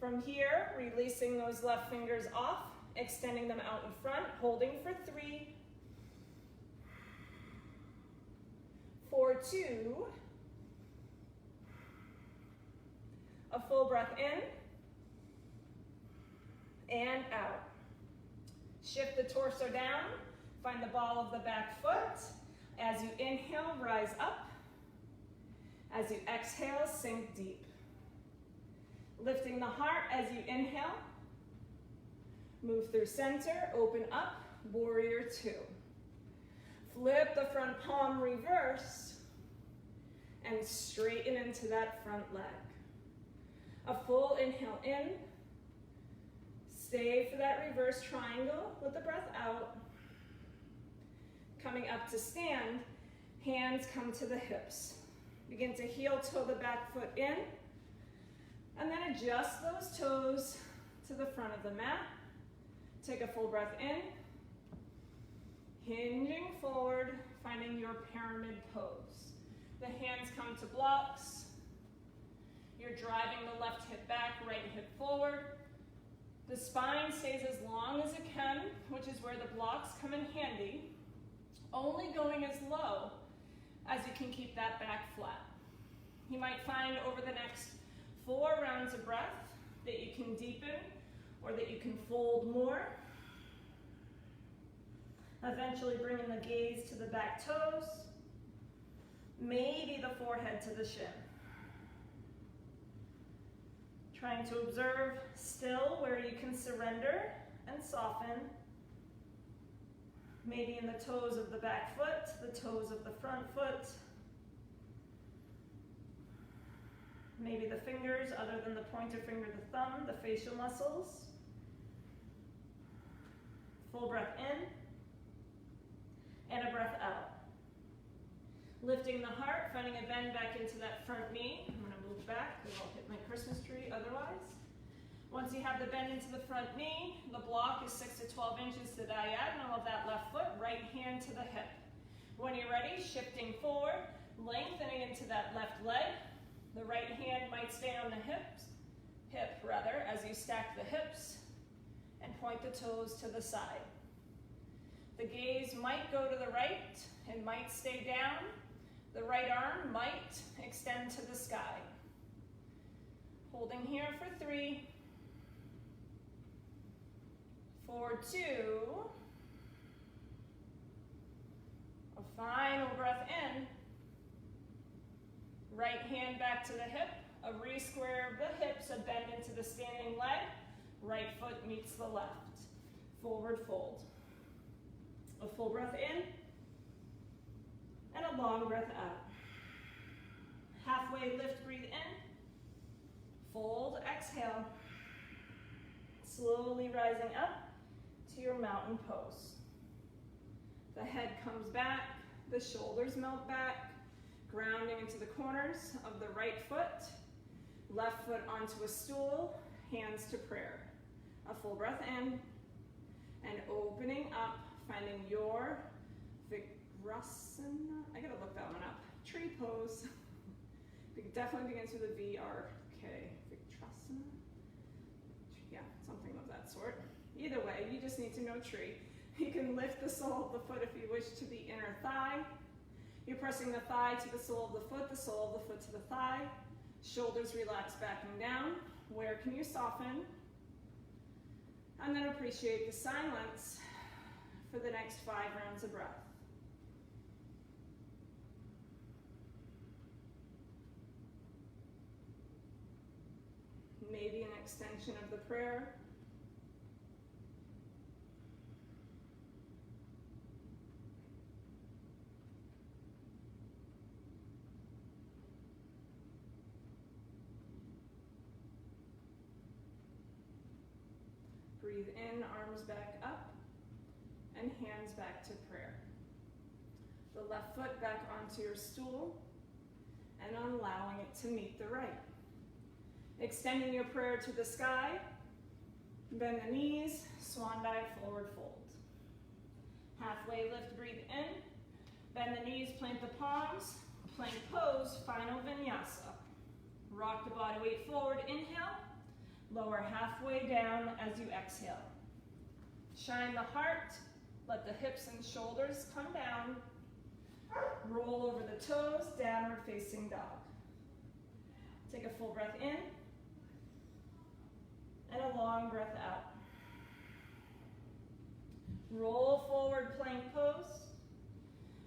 From here, releasing those left fingers off, extending them out in front, holding for 3, for 2, a full breath in, and out. Shift the torso down, find the ball of the back foot. As you inhale, rise up. As you exhale, sink deep. Lifting the heart as you inhale. Move through center, open up, warrior 2. Flip the front palm reverse and straighten into that front leg. A full inhale in. Stay for that reverse triangle with the breath out. Coming up to stand, hands come to the hips. Begin to heel toe the back foot in, and then adjust those toes to the front of the mat. Take a full breath in, hinging forward, finding your pyramid pose. The hands come to blocks. You're driving the left hip back, right hip forward. The spine stays as long as it can, which is where the blocks come in handy. only going as low as you can keep that back flat. You might find over the next 4 rounds of breath that you can deepen or that you can fold more. Eventually bringing the gaze to the back toes, maybe the forehead to the shin. Trying to observe still where you can surrender and soften. Maybe in the toes of the back foot, the toes of the front foot. Maybe the fingers, other than the pointer finger, the thumb, the facial muscles. Full breath in. And a breath out. Lifting the heart, finding a bend back into that front knee. I'm going to move back because I'll hit my Christmas tree otherwise. Once you have the bend into the front knee, the block is 6 to 12 inches to diagonal of that left foot, right hand to the hip. When you're ready, shifting forward, lengthening into that left leg. The right hand might stay on the hip as you stack the hips and point the toes to the side. The gaze might go to the right and might stay down. The right arm might extend to the sky. Holding here for 3, for 2, a final breath in. Right hand back to the hip, a re-square of the hips, a bend into the standing leg. Right foot meets the left. Forward fold. A full breath in, and a long breath out. Halfway lift, breathe in. Fold, exhale. Slowly rising up to your mountain pose. The head comes back, the shoulders melt back, grounding into the corners of the right foot. Left foot onto a stool, hands to prayer. A full breath in, and opening up. Finding your Vikrasana, I gotta look that one up, tree pose. It definitely begins with a VRK, Vikrasana, yeah, something of that sort. Either way, you just need to know tree. You can lift the sole of the foot if you wish to the inner thigh. You're pressing the thigh to the sole of the sole of the foot to the thigh. Shoulders relax back and down. Where can you soften? And then appreciate the silence for the next 5 rounds of breath. Maybe an extension of the prayer. Breathe in, arms back up. And hands back to prayer. The left foot back onto your stool and allowing it to meet the right. Extending your prayer to the sky, bend the knees, swan dive, forward fold. Halfway lift, breathe in, bend the knees, plant the palms, plank pose, final vinyasa. Rock the body weight forward, inhale, lower halfway down as you exhale. Shine the heart. Let the hips and shoulders come down. Roll over the toes, downward facing dog. Take a full breath in and a long breath out. Roll forward, plank pose,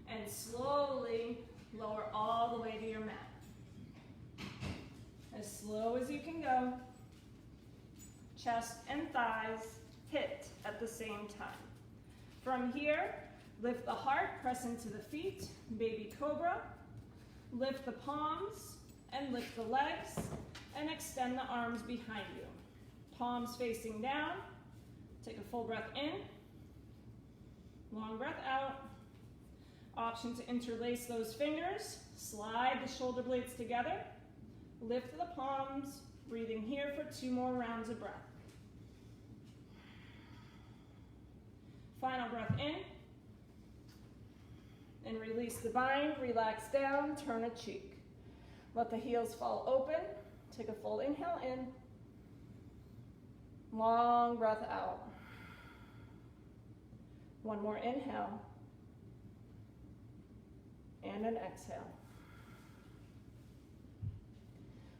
and slowly lower all the way to your mat. As slow as you can go. Chest and thighs hit at the same time. From here, lift the heart, press into the feet, baby cobra. Lift the palms and lift the legs and extend the arms behind you. Palms facing down. Take a full breath in. Long breath out. Option to interlace those fingers. Slide the shoulder blades together. Lift the palms. Breathing here for 2 more rounds of breath. Final breath in, and release the bind, relax down, turn a cheek. Let the heels fall open, take a full inhale in, long breath out. One more inhale, and an exhale.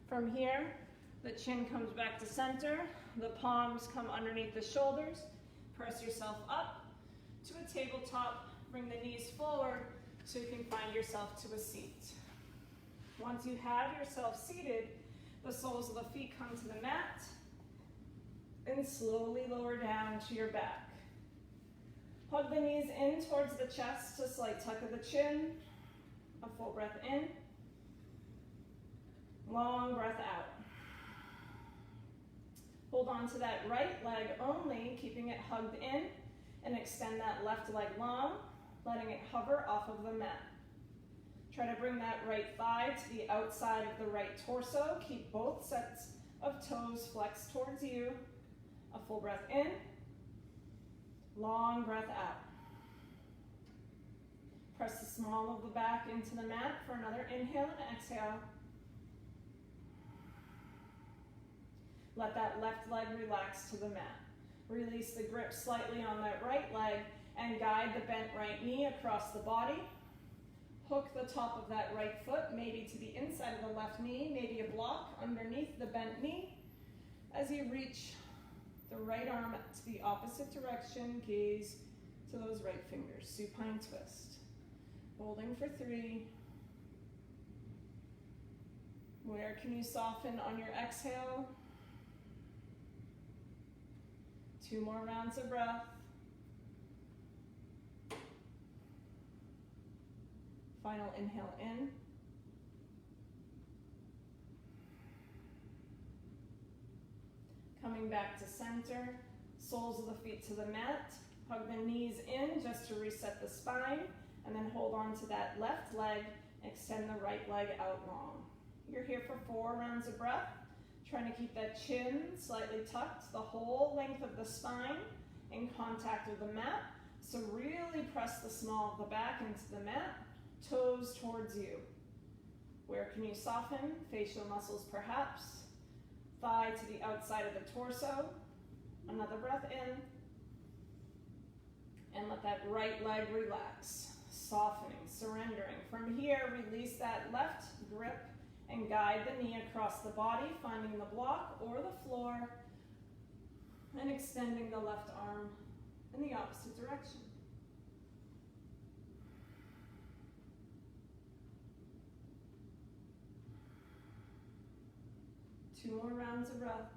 From here, the chin comes back to center, the palms come underneath the shoulders, press yourself up to a tabletop, bring the knees forward so you can find yourself to a seat. Once you have yourself seated, the soles of the feet come to the mat and slowly lower down to your back. Hug the knees in towards the chest, a slight tuck of the chin, a full breath in, long breath out. Hold on to that right leg only, keeping it hugged in, and extend that left leg long, letting it hover off of the mat. Try to bring that right thigh to the outside of the right torso. Keep both sets of toes flexed towards you. A full breath in, long breath out. Press the small of the back into the mat for another inhale and exhale. Let that left leg relax to the mat. Release the grip slightly on that right leg and guide the bent right knee across the body. Hook the top of that right foot, maybe to the inside of the left knee, maybe a block underneath the bent knee. As you reach the right arm to the opposite direction, gaze to those right fingers. Supine twist. Holding for 3. Where can you soften on your exhale? 2 more rounds of breath. Final inhale in. Coming back to center, soles of the feet to the mat. Hug the knees in just to reset the spine, and then hold on to that left leg, extend the right leg out long. You're here for 4 rounds of breath, trying to keep that chin slightly tucked, the whole length of the spine in contact with the mat. So really press the small of the back into the mat, toes towards you. Where can you soften? Facial muscles perhaps. Thigh to the outside of the torso. Another breath in. And let that right leg relax. Softening, surrendering. From here, release that left grip and guide the knee across the body, finding the block or the floor, and extending the left arm in the opposite direction. Two more rounds of breath.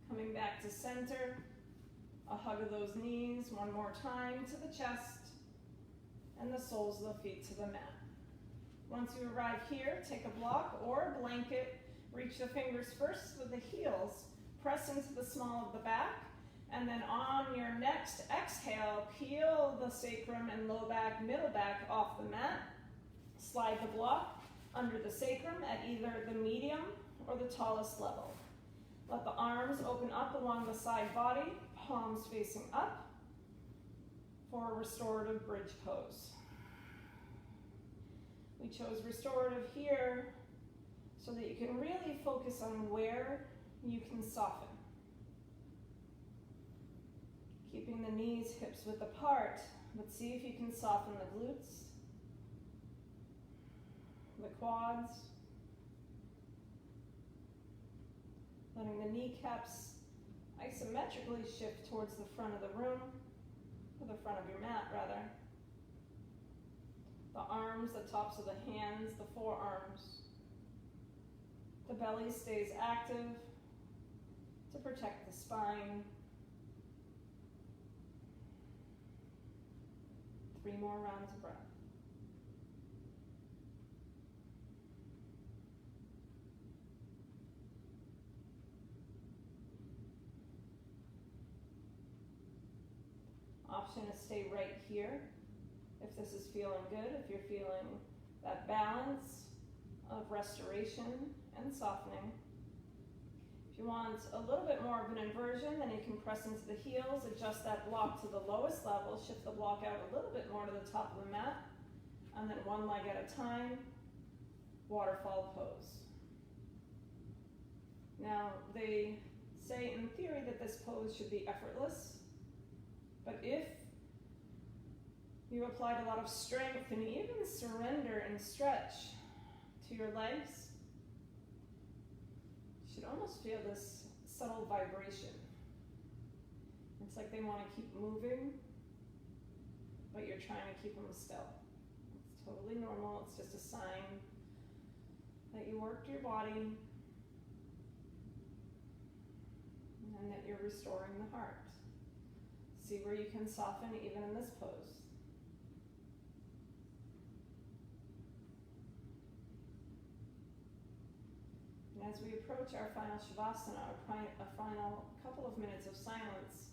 Coming back to center, a hug of those knees one more time to the chest and the soles of the feet to the mat. Once you arrive here, take a block or a blanket, reach the fingers first with the heels, press into the small of the back, and then on your next exhale, peel the sacrum and low back, middle back off the mat. Slide the block under the sacrum at either the medium or the tallest level. Let the arms open up along the side body, palms facing up for a restorative bridge pose. We chose restorative here so that you can really focus on where you can soften. Keeping the knees, hips width apart, but see if you can soften the glutes, the quads, letting the kneecaps isometrically shift towards the front of the room, or the front of your mat rather. The arms, the tops of the hands, the forearms. The belly stays active to protect the spine. 3 more rounds of breath. Option is stay right here if this is feeling good, if you're feeling that balance of restoration and softening. If you want a little bit more of an inversion, then you can press into the heels, adjust that block to the lowest level, shift the block out a little bit more to the top of the mat, and then one leg at a time, waterfall pose. Now, they say in theory that this pose should be effortless, but if you applied a lot of strength and even surrender and stretch to your legs, you should almost feel this subtle vibration. It's like they want to keep moving, but you're trying to keep them still. It's totally normal. It's just a sign that you worked your body and that you're restoring the heart. See where you can soften even in this pose. And as we approach our final Shavasana, a final couple of minutes of silence,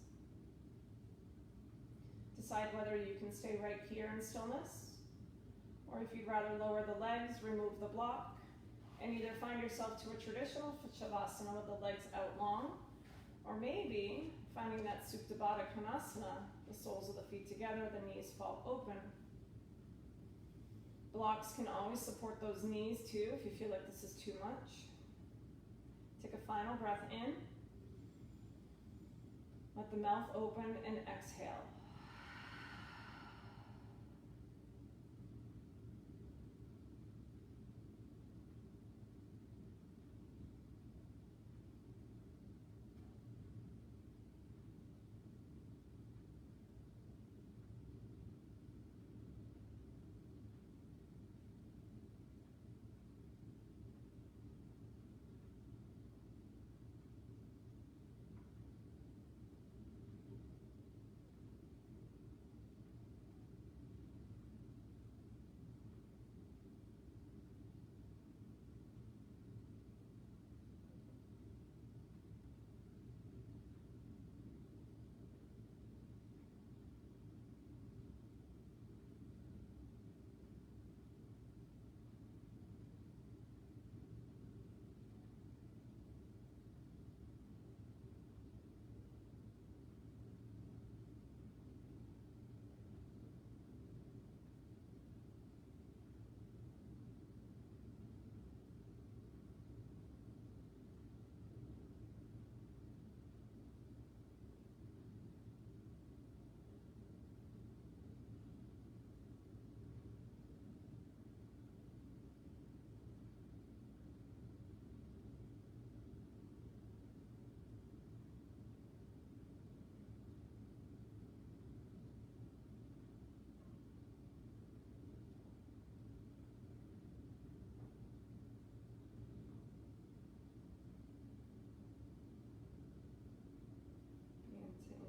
decide whether you can stay right here in stillness, or if you'd rather lower the legs, remove the block, and either find yourself to a traditional Shavasana with the legs out long, or maybe finding that Supta Baddha Konasana, the soles of the feet together, the knees fall open. Blocks can always support those knees too if you feel like this is too much. Take a final breath in. Let the mouth open and exhale.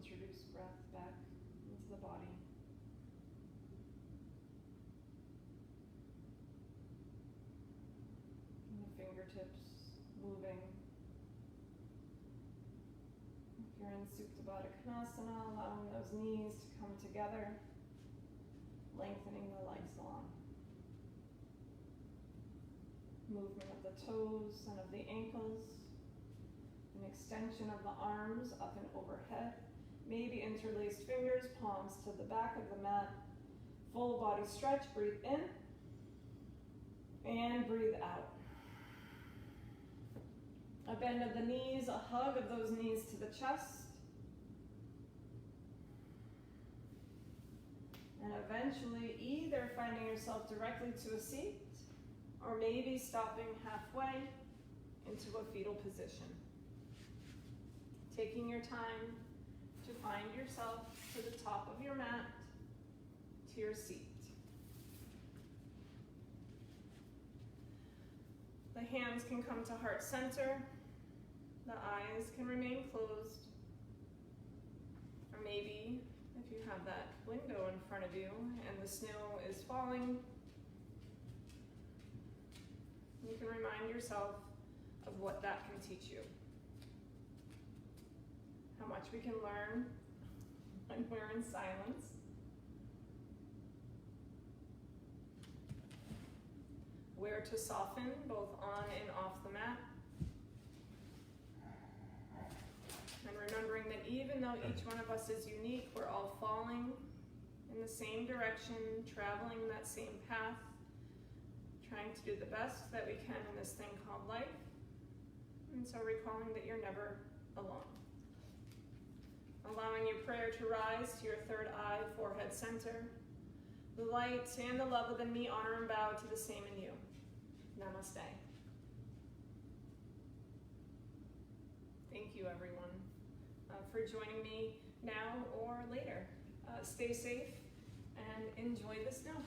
Introduce breath back into the body. And the fingertips moving. If you're in Supta Baddha Konasana, allowing those knees to come together, lengthening the legs long. Movement of the toes and of the ankles. An extension of the arms up and overhead. Maybe interlaced fingers, palms to the back of the mat. Full body stretch, breathe in and breathe out. A bend of the knees, a hug of those knees to the chest. And eventually either finding yourself directly to a seat or maybe stopping halfway into a fetal position. Taking your time to find yourself to the top of your mat, to your seat. The hands can come to heart center. The eyes can remain closed. Or maybe if you have that window in front of you and the snow is falling, you can remind yourself of what that can teach you. How much we can learn when we're in silence. Where to soften, both on and off the mat. And remembering that even though each one of us is unique, we're all falling in the same direction, traveling that same path, trying to do the best that we can in this thing called life. And so recalling that you're never alone. Allowing your prayer to rise to your third eye, forehead center. The light and the love within me honor and bow to the same in you. Namaste. Thank you, everyone, for joining me now or later. Stay safe and enjoy the snow.